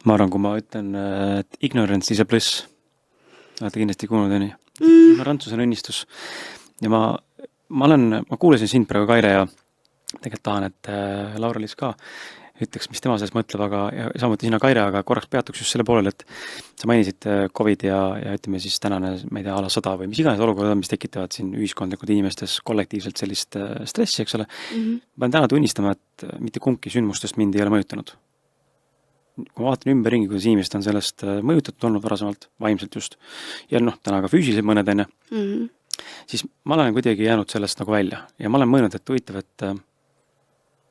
Ma arvan, kui ma ütlen, et ignorance is a bliss. Olete kindlasti kuulnud, nii. Ignorantsus on õnnistus. Ja ma kuulasin sind praegu, Kaire, ja tegelikult tahan, et Laura-Liis ka ütleks, mis tema sellest mõtleb, aga ja samuti sina, Kaire, aga korraks peatuks just selle poolel, et sa mainisid COVID ja ütleme siis tänane, ma ei tea, ala sõda või mis iganes olukorda, mis tekitavad siin ühiskondlikud inimestes kollektiivselt sellist stressi, eks ole. Ma pean täna tunnistama, et mitte kumbki sündmustest mind ei ole mõjutanud. Kui ma vaatan ümberringi, kuidas inimesed on sellest mõjutatud olnud varasemalt, vaimselt just, ja täna ka füüsiliselt mõned enne, siis ma olen kuidagi jäänud sellest nagu välja ja ma olen mõelnud, et huvitav, et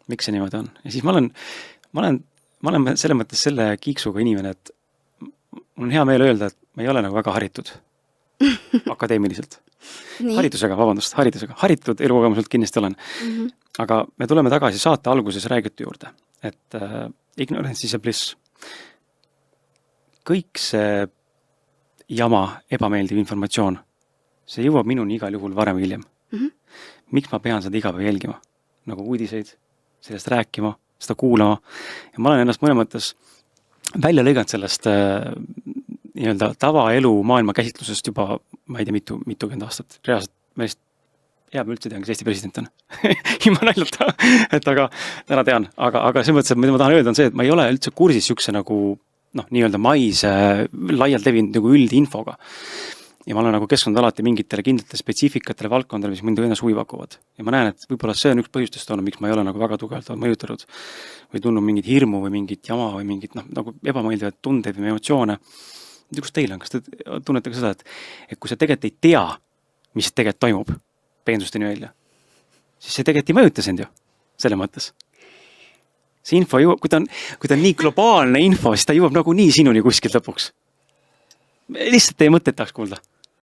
miks see niimoodi on. Ja siis ma olen selle mõttes selle kiiksuga inimene, et mul on hea meel öelda, et ma ei ole nagu väga haritud akadeemiliselt. Haridusega. Haritud elukogemuselt kindlasti olen. Aga me tuleme tagasi saate alguses räägitu juurde, et ignorance is a bliss. Kõik see jama, ebameeldiv informatsioon, see jõuab minuni igal juhul varem või hiljem. Miks ma pean seda iga päev jälgima? Nagu uudiseid, sellest rääkima, seda kuulama. Ja ma olen ennast mõne mõttes välja lõiganud sellest nii-öelda tavaelu maailma käsitlusest juba, ma ei tea, mitukümmend aastat. Reaalselt meelest jääb üldse tean, kes Eesti president on. Ilma naljata, et aga täna tean. Aga see mõttes, et mida ma tahan öelda on see, et ma ei ole üldse kursis siukse nagu nii-öelda maise laialt levinud nagu üldinfoga. Ja ma olen nagu keskendunud alati mingitele kindlatele spetsiifikatele valdkondadele, mis mind õnnes huvi pakuvad. Ja ma näen, et võib-olla see on üks põhjustest olnud, miks ma ei ole nagu väga tugevalt mõjutatud või tundnud mingit hirmu või mingit jama või mingit nagu ebameeldivat tundeid või emotsioone. Kus teil on? Kas te tunnete ka seda, et kui sa tegelikult ei tea, mis tegelikult toimub peensusteni välja, siis see tegelikult ei mõjuta sind ju, selle mõttes. See info jõuab, kui ta on nii globaalne info, siis ta jõuab nagu nii sinuni kuskilt lõpuks. Lihtsalt teie mõtteid tahaks kuulda.